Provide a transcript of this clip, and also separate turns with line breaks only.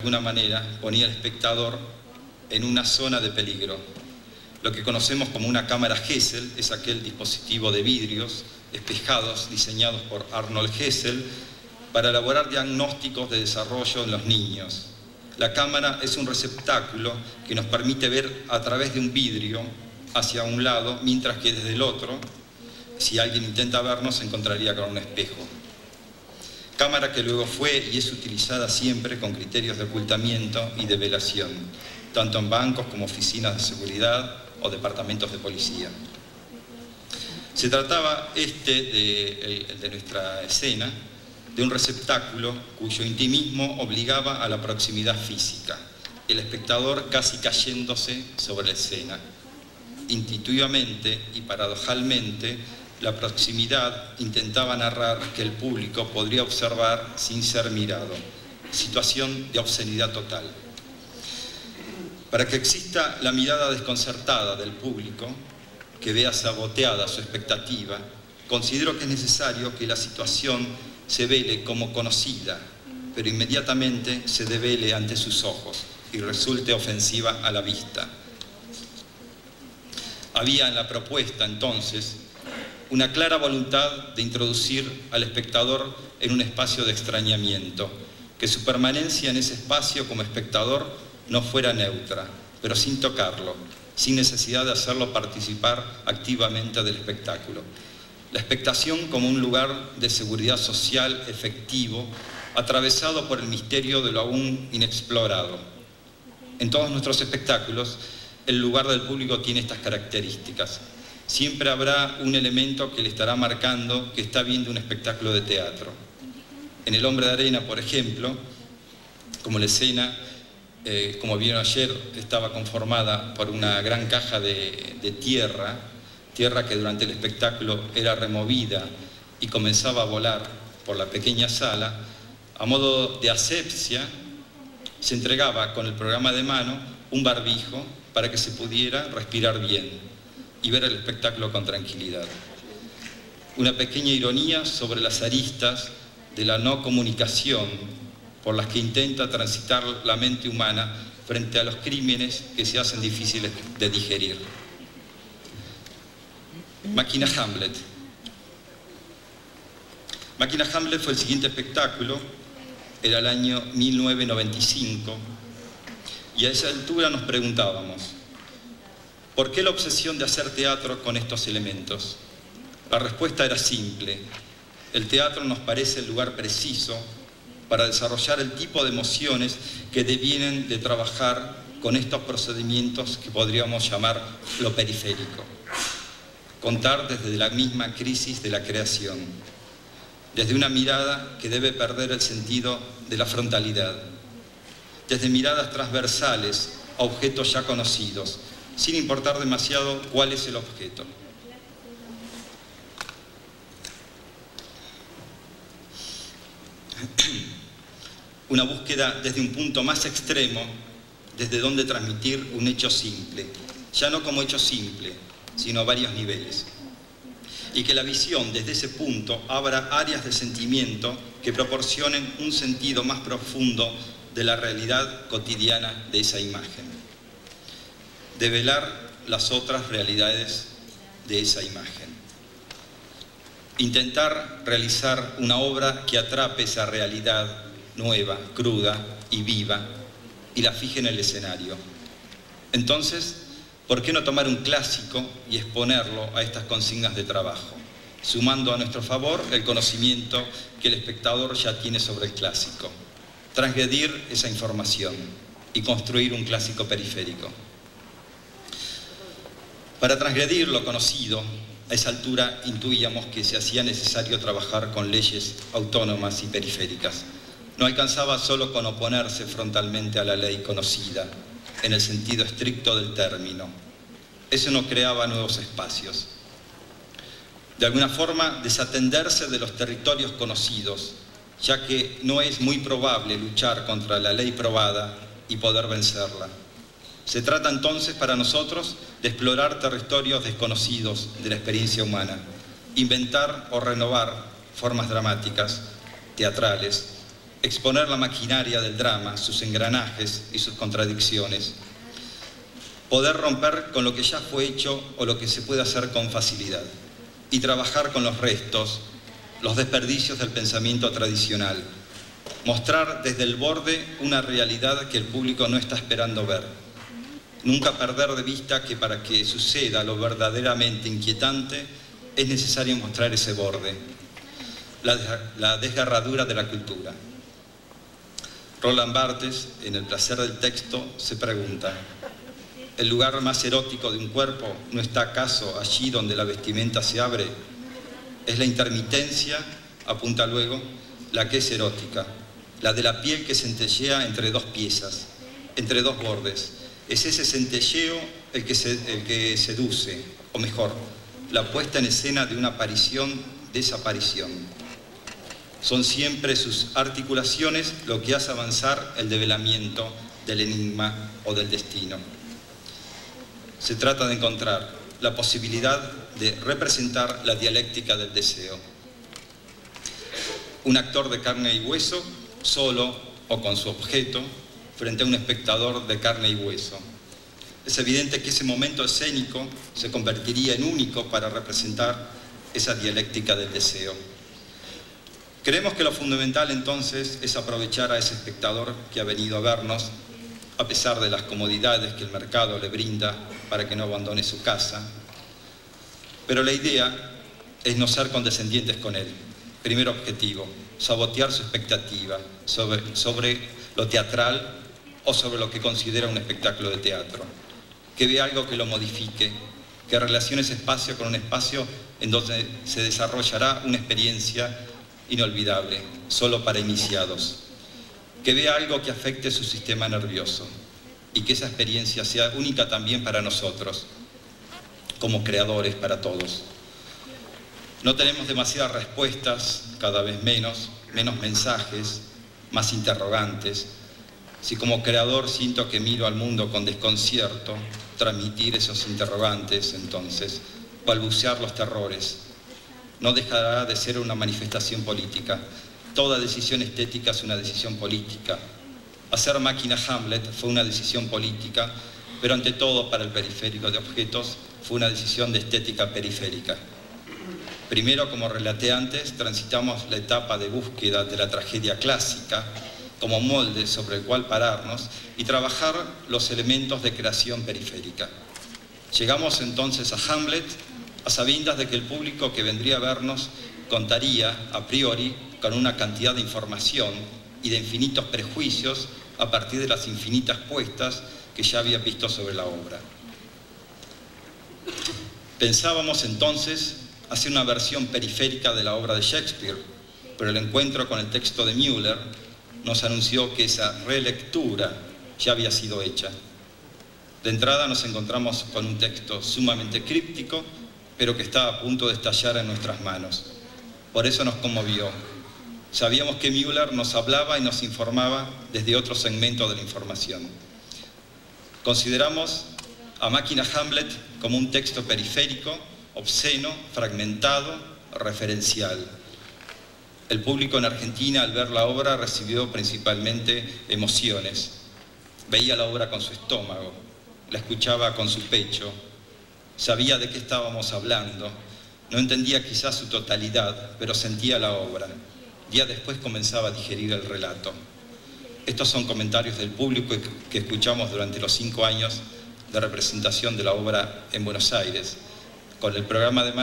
alguna manera ponía al espectador en una zona de peligro. Lo que conocemos como una cámara Gesell es aquel dispositivo de vidrios espejados diseñados por Arnold Gesell para elaborar diagnósticos de desarrollo en los niños. La cámara es un receptáculo que nos permite ver a través de un vidrio hacia un lado, mientras que desde el otro, si alguien intenta vernos, se encontraría con un espejo. Cámara que luego fue y es utilizada siempre con criterios de ocultamiento y de velación, tanto en bancos como oficinas de seguridad o departamentos de policía. Se trataba de nuestra escena, de un receptáculo cuyo intimismo obligaba a la proximidad física, el espectador casi cayéndose sobre la escena. Intuitivamente y paradojalmente, la proximidad intentaba narrar que el público podría observar sin ser mirado, situación de obscenidad total. Para que exista la mirada desconcertada del público, que vea saboteada su expectativa, considero que es necesario que la situación se vele como conocida, pero inmediatamente se devele ante sus ojos y resulte ofensiva a la vista. Había en la propuesta, entonces, una clara voluntad de introducir al espectador en un espacio de extrañamiento, que su permanencia en ese espacio como espectador no fuera neutra, pero sin tocarlo, sin necesidad de hacerlo participar activamente del espectáculo. La expectación como un lugar de seguridad social efectivo, atravesado por el misterio de lo aún inexplorado. En todos nuestros espectáculos, el lugar del público tiene estas características. Siempre habrá un elemento que le estará marcando que está viendo un espectáculo de teatro. En El Hombre de Arena, por ejemplo, como la escena, como vieron ayer, estaba conformada por una gran caja de tierra que durante el espectáculo era removida y comenzaba a volar por la pequeña sala. A modo de asepsia, se entregaba con el programa de mano un barbijo para que se pudiera respirar bien y ver el espectáculo con tranquilidad. Una pequeña ironía sobre las aristas de la no comunicación por las que intenta transitar la mente humana frente a los crímenes que se hacen difíciles de digerir. Máquina Hamlet. Máquina Hamlet fue el siguiente espectáculo, era el año 1995, y a esa altura nos preguntábamos, ¿por qué la obsesión de hacer teatro con estos elementos? La respuesta era simple. El teatro nos parece el lugar preciso para desarrollar el tipo de emociones que devienen de trabajar con estos procedimientos que podríamos llamar lo periférico. Contar desde la misma crisis de la creación, desde una mirada que debe perder el sentido de la frontalidad, desde miradas transversales a objetos ya conocidos, sin importar demasiado cuál es el objeto. Una búsqueda desde un punto más extremo, desde donde transmitir un hecho simple, ya no como hecho simple, sino a varios niveles. Y que la visión desde ese punto abra áreas de sentimiento que proporcionen un sentido más profundo de la realidad cotidiana de esa imagen. Develar las otras realidades de esa imagen. Intentar realizar una obra que atrape esa realidad nueva, cruda y viva y la fije en el escenario. Entonces, ¿por qué no tomar un clásico y exponerlo a estas consignas de trabajo, sumando a nuestro favor el conocimiento que el espectador ya tiene sobre el clásico? Transgredir esa información y construir un clásico periférico. Para transgredir lo conocido, a esa altura intuíamos que se hacía necesario trabajar con leyes autónomas y periféricas. No alcanzaba solo con oponerse frontalmente a la ley conocida, en el sentido estricto del término. Eso no creaba nuevos espacios. De alguna forma, desatenderse de los territorios conocidos, ya que no es muy probable luchar contra la ley probada y poder vencerla. Se trata entonces para nosotros de explorar territorios desconocidos de la experiencia humana, inventar o renovar formas dramáticas, teatrales, exponer la maquinaria del drama, sus engranajes y sus contradicciones, poder romper con lo que ya fue hecho o lo que se puede hacer con facilidad, y trabajar con los restos, los desperdicios del pensamiento tradicional, mostrar desde el borde una realidad que el público no está esperando ver. Nunca perder de vista que para que suceda lo verdaderamente inquietante es necesario mostrar ese borde, la desgarradura de la cultura. Roland Barthes, en El placer del texto, se pregunta: ¿el lugar más erótico de un cuerpo no está acaso allí donde la vestimenta se abre? Es la intermitencia, apunta luego, la que es erótica, la de la piel que centellea entre dos piezas, entre dos bordes. Es ese centelleo el que seduce, o mejor, la puesta en escena de una aparición-desaparición. Son siempre sus articulaciones lo que hace avanzar el develamiento del enigma o del destino. Se trata de encontrar la posibilidad de representar la dialéctica del deseo. Un actor de carne y hueso, solo o con su objeto, frente a un espectador de carne y hueso. Es evidente que ese momento escénico se convertiría en único para representar esa dialéctica del deseo. Creemos que lo fundamental entonces es aprovechar a ese espectador que ha venido a vernos, a pesar de las comodidades que el mercado le brinda para que no abandone su casa. Pero la idea es no ser condescendientes con él. Primer objetivo, sabotear su expectativa sobre lo teatral o sobre lo que considera un espectáculo de teatro. Que vea algo que lo modifique, que relacione ese espacio con un espacio en donde se desarrollará una experiencia inolvidable, solo para iniciados. Que vea algo que afecte su sistema nervioso y que esa experiencia sea única también para nosotros, como creadores, para todos. No tenemos demasiadas respuestas, cada vez menos mensajes, más interrogantes. Si como creador siento que miro al mundo con desconcierto, transmitir esos interrogantes, entonces, balbucear los terrores, no dejará de ser una manifestación política. Toda decisión estética es una decisión política. Hacer Máquina Hamlet fue una decisión política, pero ante todo para el periférico de objetos fue una decisión de estética periférica. Primero, como relaté antes, transitamos la etapa de búsqueda de la tragedia clásica como molde sobre el cual pararnos y trabajar los elementos de creación periférica. Llegamos entonces a Hamlet a sabiendas de que el público que vendría a vernos contaría a priori con una cantidad de información y de infinitos prejuicios a partir de las infinitas puestas que ya había visto sobre la obra. Pensábamos entonces hacer una versión periférica de la obra de Shakespeare, pero el encuentro con el texto de Müller nos anunció que esa relectura ya había sido hecha. De entrada nos encontramos con un texto sumamente críptico, pero que estaba a punto de estallar en nuestras manos. Por eso nos conmovió. Sabíamos que Müller nos hablaba y nos informaba desde otro segmento de la información. Consideramos a Máquina Hamlet como un texto periférico, obsceno, fragmentado, referencial. El público en Argentina, al ver la obra, recibió principalmente emociones. Veía la obra con su estómago, la escuchaba con su pecho, sabía de qué estábamos hablando, no entendía quizás su totalidad, pero sentía la obra. Días después comenzaba a digerir el relato. Estos son comentarios del público que escuchamos durante los 5 años de representación de la obra en Buenos Aires, con el programa de